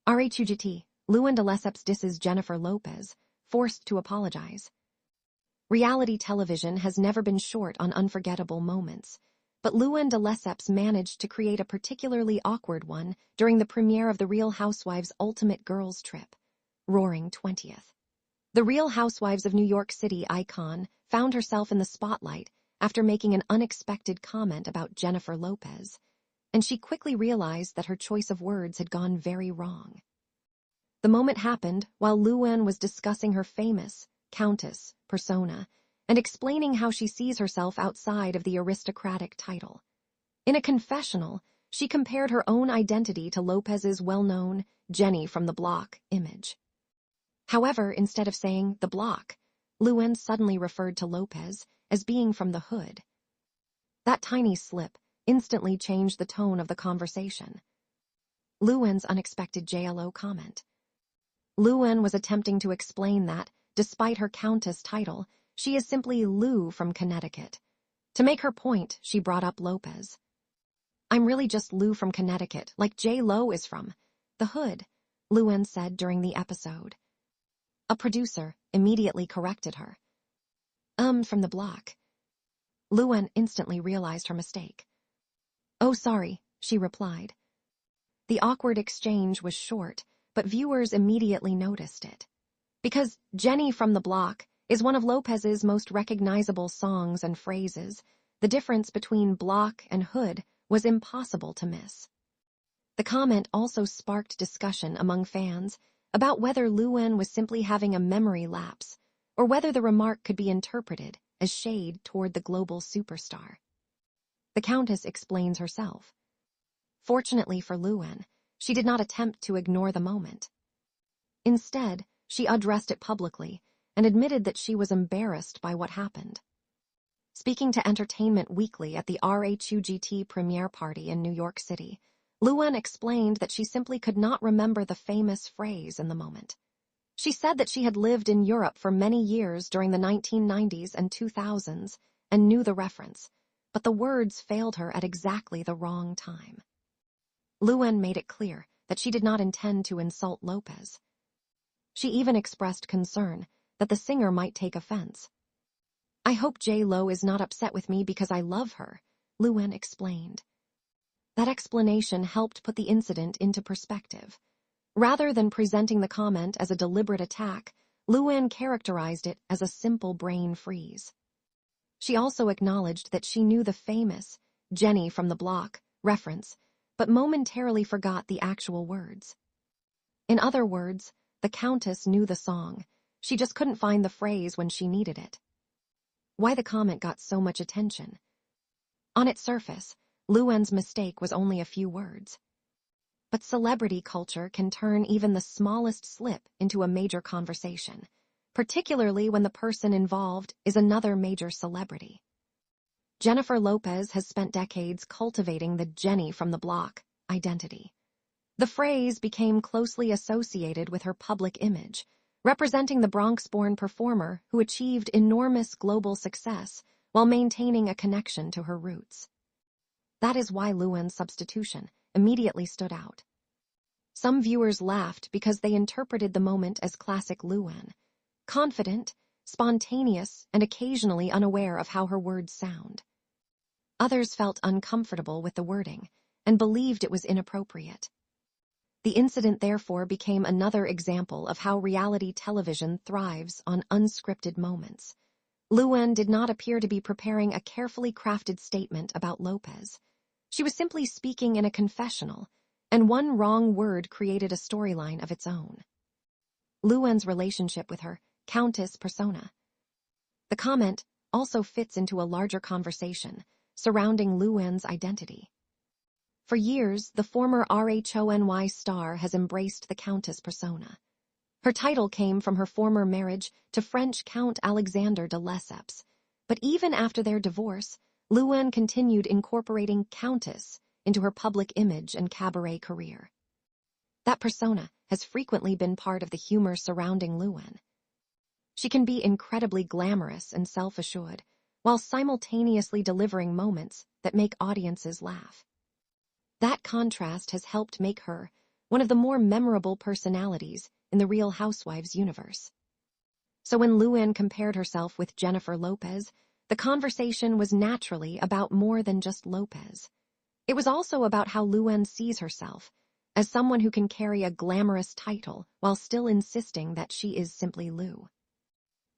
RHUGT, Luann de Lesseps disses Jennifer Lopez, forced to apologize. Reality television has never been short on unforgettable moments, but Luann de Lesseps managed to create a particularly awkward one during the premiere of The Real Housewives' Ultimate Girls Trip, Roaring 20th. The Real Housewives of New York City icon found herself in the spotlight after making an unexpected comment about Jennifer Lopez, and she quickly realized that her choice of words had gone very wrong. The moment happened while Luann was discussing her famous Countess persona and explaining how she sees herself outside of the aristocratic title. In a confessional, she compared her own identity to Lopez's well-known Jenny from the Block image. However, instead of saying the Block, Luann suddenly referred to Lopez as being from the hood. That tiny slip instantly changed the tone of the conversation. Luann's unexpected J.Lo comment. Luann was attempting to explain that, despite her Countess title, she is simply Lou from Connecticut. To make her point, she brought up Lopez. "I'm really just Lou from Connecticut, like J.Lo is from the hood," Luann said during the episode. A producer immediately corrected her. From the Block." Luann instantly realized her mistake. "Oh, sorry," she replied. The awkward exchange was short, but viewers immediately noticed it. Because Jenny from the Block is one of Lopez's most recognizable songs and phrases, the difference between Block and hood was impossible to miss. The comment also sparked discussion among fans about whether Luann was simply having a memory lapse or whether the remark could be interpreted as shade toward the global superstar. The Countess explains herself. Fortunately for Luann, she did not attempt to ignore the moment. Instead, she addressed it publicly and admitted that she was embarrassed by what happened. Speaking to Entertainment Weekly at the RHUGT premiere party in New York City, Luann explained that she simply could not remember the famous phrase in the moment. She said that she had lived in Europe for many years during the 1990s and 2000s and knew the reference, but the words failed her at exactly the wrong time. Luann made it clear that she did not intend to insult Lopez. She even expressed concern that the singer might take offense. "I hope J.Lo is not upset with me because I love her," Luann explained. That explanation helped put the incident into perspective. Rather than presenting the comment as a deliberate attack, Luann characterized it as a simple brain freeze. She also acknowledged that she knew the famous Jenny from the Block reference, but momentarily forgot the actual words. In other words, the Countess knew the song, she just couldn't find the phrase when she needed it. Why the comment got so much attention? On its surface, Luann's mistake was only a few words. But celebrity culture can turn even the smallest slip into a major conversation, particularly when the person involved is another major celebrity. Jennifer Lopez has spent decades cultivating the Jenny from the Block identity. The phrase became closely associated with her public image, representing the Bronx-born performer who achieved enormous global success while maintaining a connection to her roots. That is why Luann's substitution immediately stood out. Some viewers laughed because they interpreted the moment as classic Luann, confident, spontaneous, and occasionally unaware of how her words sound. Others felt uncomfortable with the wording and believed it was inappropriate. The incident therefore became another example of how reality television thrives on unscripted moments. Luann did not appear to be preparing a carefully crafted statement about Lopez. She was simply speaking in a confessional, and one wrong word created a storyline of its own. Luann's relationship with her Countess persona. The comment also fits into a larger conversation surrounding Luann's identity. For years, the former RHONY star has embraced the Countess persona. Her title came from her former marriage to French Count Alexander de Lesseps, but even after their divorce, Luann continued incorporating Countess into her public image and cabaret career. That persona has frequently been part of the humor surrounding Luann. She can be incredibly glamorous and self-assured, while simultaneously delivering moments that make audiences laugh. That contrast has helped make her one of the more memorable personalities in the Real Housewives universe. So when Luann compared herself with Jennifer Lopez, the conversation was naturally about more than just Lopez. It was also about how Luann sees herself as someone who can carry a glamorous title while still insisting that she is simply Lu.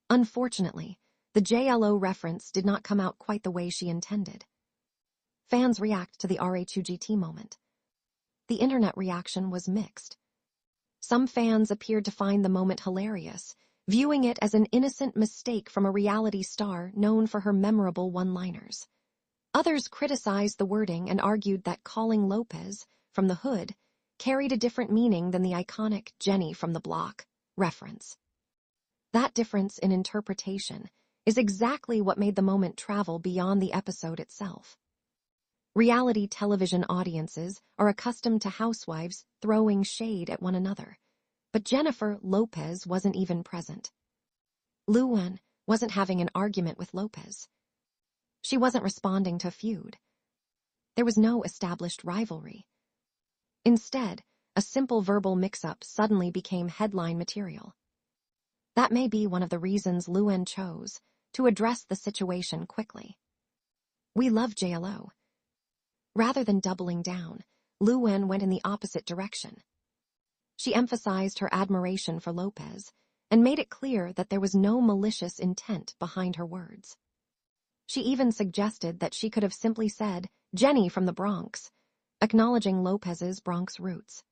Unfortunately, the J.Lo reference did not come out quite the way she intended. Fans react to the RHUGT moment. The internet reaction was mixed. Some fans appeared to find the moment hilarious, viewing it as an innocent mistake from a reality star known for her memorable one-liners. Others criticized the wording and argued that calling Lopez from the hood carried a different meaning than the iconic Jenny from the block reference. That difference in interpretation is exactly what made the moment travel beyond the episode itself. Reality television audiences are accustomed to housewives throwing shade at one another, but Jennifer Lopez wasn't even present. Luann wasn't having an argument with Lopez. She wasn't responding to a feud. There was no established rivalry. Instead, a simple verbal mix-up suddenly became headline material. That may be one of the reasons Luann chose to address the situation quickly. We love J.Lo. Rather than doubling down, Luann went in the opposite direction. She emphasized her admiration for Lopez and made it clear that there was no malicious intent behind her words. She even suggested that she could have simply said, "Jenny from the Bronx," acknowledging Lopez's Bronx roots.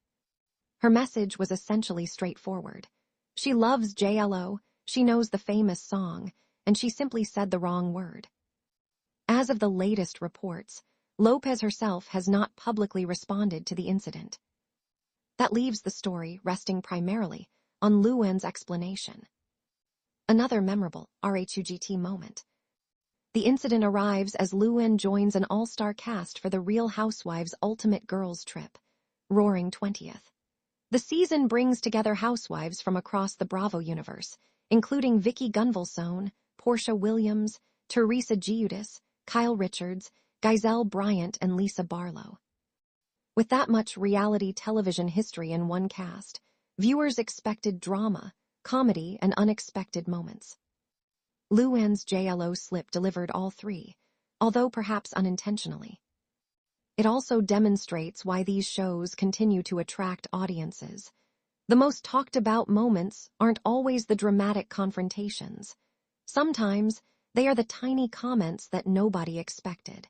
Her message was essentially straightforward. She loves J.Lo, she knows the famous song, and she simply said the wrong word. As of the latest reports, Lopez herself has not publicly responded to the incident. That leaves the story resting primarily on Luann's explanation. Another memorable RHUGT moment. The incident arrives as Luann joins an all-star cast for the Real Housewives' Ultimate Girls Trip, Roaring 20th. The season brings together housewives from across the Bravo universe, including Vicky Gunvalson, Portia Williams, Teresa Giudice, Kyle Richards, Giselle Bryant, and Lisa Barlow. With that much reality television history in one cast, viewers expected drama, comedy, and unexpected moments. Luann's J.Lo slip delivered all three, although perhaps unintentionally. It also demonstrates why these shows continue to attract audiences. The most talked-about moments aren't always the dramatic confrontations. Sometimes, they are the tiny comments that nobody expected.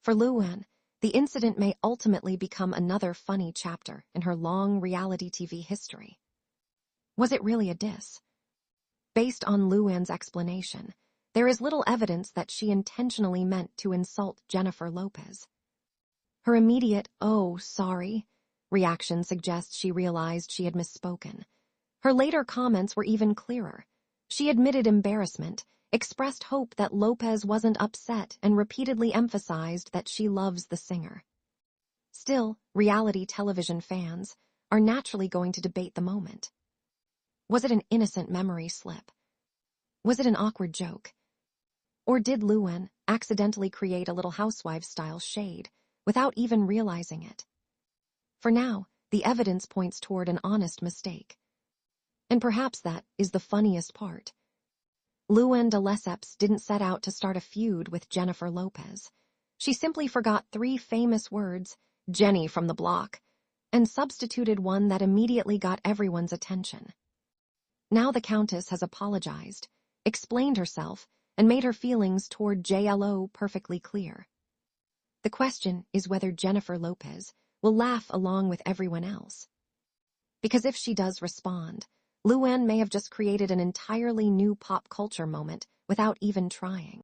For Luann, the incident may ultimately become another funny chapter in her long reality TV history. Was it really a diss? Based on Luann's explanation, there is little evidence that she intentionally meant to insult Jennifer Lopez. Her immediate, "Oh, sorry," reaction suggests she realized she had misspoken. Her later comments were even clearer. She admitted embarrassment, expressed hope that Lopez wasn't upset, and repeatedly emphasized that she loves the singer. Still, reality television fans are naturally going to debate the moment. Was it an innocent memory slip? Was it an awkward joke? Or did Luann accidentally create a Little Housewives-style shade without even realizing it? For now, the evidence points toward an honest mistake. And perhaps that is the funniest part. Luann de Lesseps didn't set out to start a feud with Jennifer Lopez. She simply forgot three famous words, "Jenny from the block," and substituted one that immediately got everyone's attention. Now the Countess has apologized, explained herself, and made her feelings toward J.Lo perfectly clear. The question is whether Jennifer Lopez will laugh along with everyone else. Because if she does respond, Luann may have just created an entirely new pop culture moment without even trying.